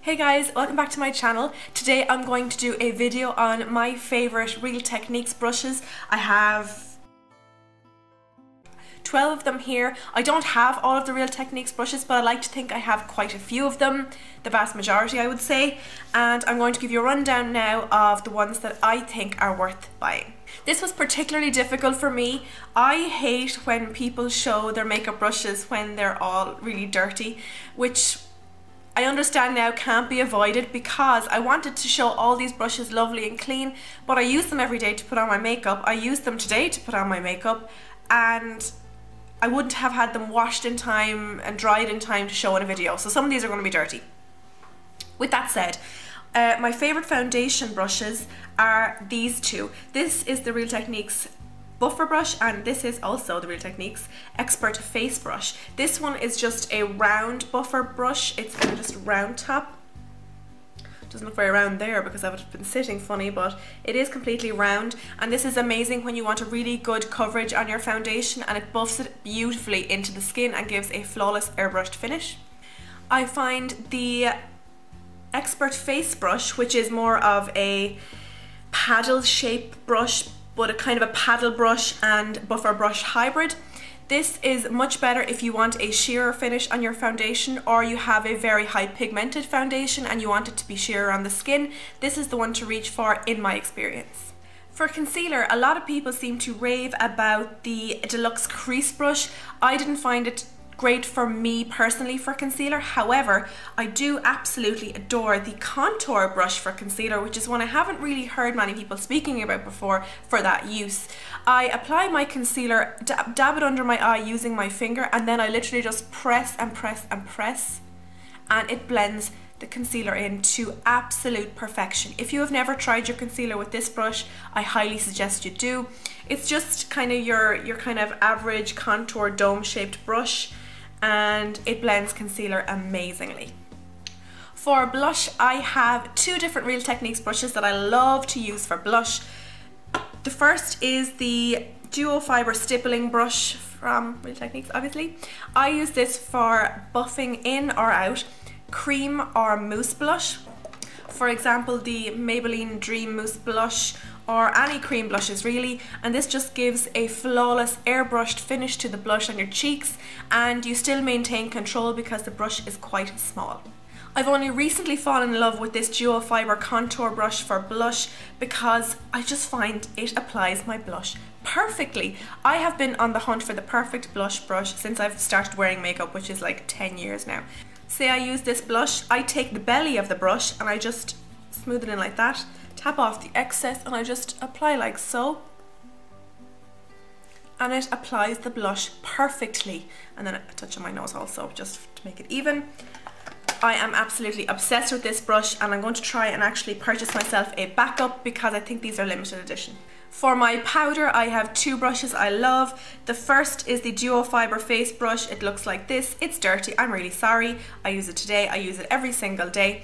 Hey guys, welcome back to my channel. Today I'm going to do a video on my favourite Real Techniques brushes. I have 12 of them here. I don't have all of the Real Techniques brushes, but I like to think I have quite a few of them, the vast majority I would say, and I'm going to give you a rundown now of the ones that I think are worth buying. This was particularly difficult for me. I hate when people show their makeup brushes when they're all really dirty, which I understand now can't be avoided because I wanted to show all these brushes lovely and clean, but I use them every day to put on my makeup. I used them today to put on my makeup, and I wouldn't have had them washed in time and dried in time to show in a video, so some of these are going to be dirty. With that said, my favourite foundation brushes are these two. This is the Real Techniques buffer brush, and this is also the Real Techniques expert face brush. This one is just a round buffer brush. It's kind of just round top. Doesn't look very round there because I've been sitting funny, but it is completely round, and this is amazing when you want a really good coverage on your foundation, and it buffs it beautifully into the skin and gives a flawless airbrushed finish. I find the expert face brush, which is more of a paddle shape brush, but a kind of a paddle brush and buffer brush hybrid. This is much better if you want a sheerer finish on your foundation, or you have a very high pigmented foundation and you want it to be sheerer on the skin. This is the one to reach for in my experience. For concealer, a lot of people seem to rave about the Deluxe Crease brush. I didn't find it great for me personally for concealer. However, I do absolutely adore the contour brush for concealer, which is one I haven't really heard many people speaking about before for that use. I apply my concealer, dab it under my eye using my finger, and then I literally just press and press and press, and it blends the concealer in to absolute perfection. If you have never tried your concealer with this brush, I highly suggest you do. It's just kind of your kind of average contour dome shaped brush, and it blends concealer amazingly. For blush, I have two different Real Techniques brushes that I love to use for blush. The first is the Duo Fiber Stippling Brush from Real Techniques, obviously. I use this for buffing in or out cream or mousse blush. For example, the Maybelline Dream Mousse Blush, or any cream blushes really, and this just gives a flawless airbrushed finish to the blush on your cheeks, and you still maintain control because the brush is quite small. I've only recently fallen in love with this Duo Fiber contour brush for blush because I just find it applies my blush perfectly. I have been on the hunt for the perfect blush brush since I've started wearing makeup, which is like 10 years now. Say I use this blush, I take the belly of the brush and I just smooth it in like that, tap off the excess, and I just apply like so, and it applies the blush perfectly. And then a touch on my nose also, just to make it even. I am absolutely obsessed with this brush, and I'm going to try and actually purchase myself a backup because I think these are limited edition. For my powder, I have two brushes I love. The first is the Duo Fiber Face Brush. It looks like this. It's dirty, I'm really sorry. I use it today, I use it every single day.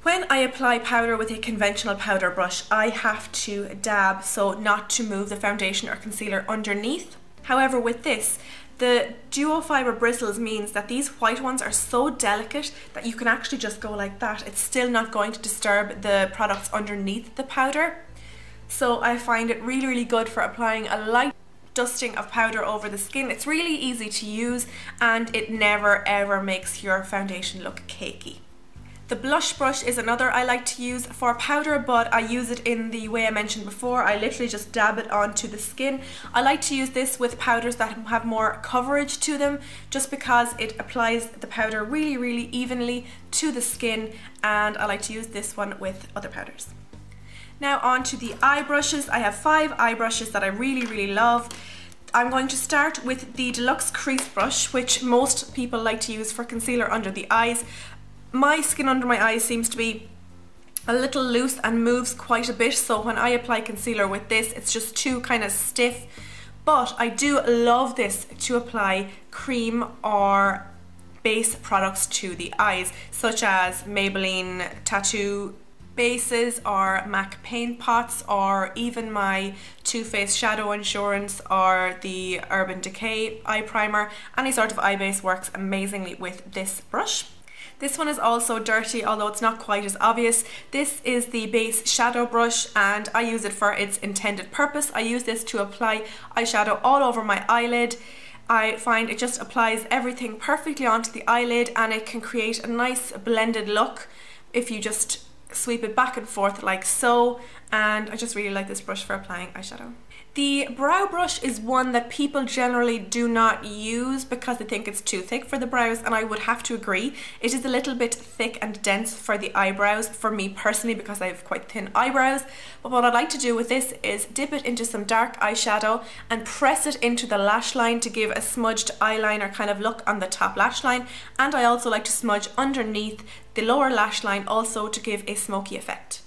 When I apply powder with a conventional powder brush, I have to dab so not to move the foundation or concealer underneath. However, with this, the Duo Fiber bristles means that these white ones are so delicate that you can actually just go like that. It's still not going to disturb the products underneath the powder. So I find it really, really good for applying a light dusting of powder over the skin. It's really easy to use, and it never ever makes your foundation look cakey. The blush brush is another I like to use for powder, but I use it in the way I mentioned before. I literally just dab it onto the skin. I like to use this with powders that have more coverage to them, just because it applies the powder really, really evenly to the skin, and I like to use this one with other powders. Now on to the eye brushes. I have 5 eye brushes that I really, really love. I'm going to start with the Deluxe Crease brush, which most people like to use for concealer under the eyes. My skin under my eyes seems to be a little loose and moves quite a bit, so when I apply concealer with this, it's just too kind of stiff. But I do love this to apply cream or base products to the eyes, such as Maybelline Tattoo bases or MAC paint pots, or even my Too Faced Shadow Insurance or the Urban Decay eye primer. Any sort of eye base works amazingly with this brush. This one is also dirty, although it's not quite as obvious. This is the base shadow brush and I use it for its intended purpose. I use this to apply eyeshadow all over my eyelid. I find it just applies everything perfectly onto the eyelid and it can create a nice blended look if you just sweep it back and forth like so, and I just really like this brush for applying eyeshadow. The brow brush is one that people generally do not use because they think it's too thick for the brows, and I would have to agree. It is a little bit thick and dense for the eyebrows, for me personally, because I have quite thin eyebrows. But what I like to do with this is dip it into some dark eyeshadow and press it into the lash line to give a smudged eyeliner kind of look on the top lash line, and I also like to smudge underneath the lower lash line also to give a smoky effect.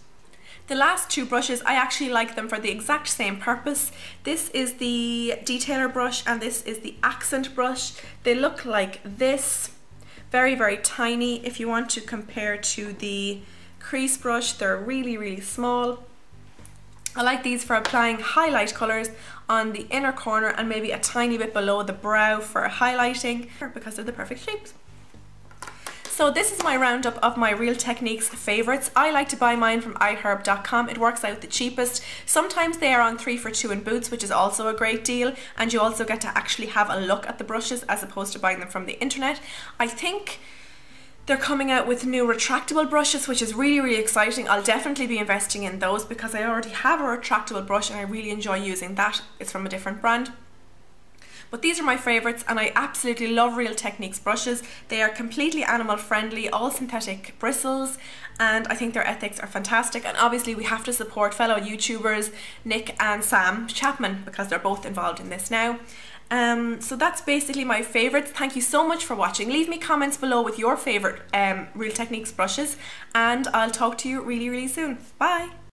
The last two brushes, I actually like them for the exact same purpose. This is the detailer brush and this is the accent brush. They look like this, very, very tiny. If you want to compare to the crease brush, they're really, really small. I like these for applying highlight colours on the inner corner and maybe a tiny bit below the brow for highlighting because they're the perfect shapes. So this is my roundup of my Real Techniques favourites. I like to buy mine from iherb.com. It works out the cheapest. Sometimes they are on 3 for 2 in Boots, which is also a great deal, and you also get to actually have a look at the brushes as opposed to buying them from the internet. I think they're coming out with new retractable brushes, which is really, really exciting. I'll definitely be investing in those because I already have a retractable brush and I really enjoy using that. It's from a different brand. But these are my favourites and I absolutely love Real Techniques brushes. They are completely animal friendly, all synthetic bristles, and I think their ethics are fantastic. And obviously we have to support fellow YouTubers Nick and Sam Chapman because they're both involved in this now. So that's basically my favourites. Thank you so much for watching. Leave me comments below with your favourite Real Techniques brushes and I'll talk to you really, really soon. Bye!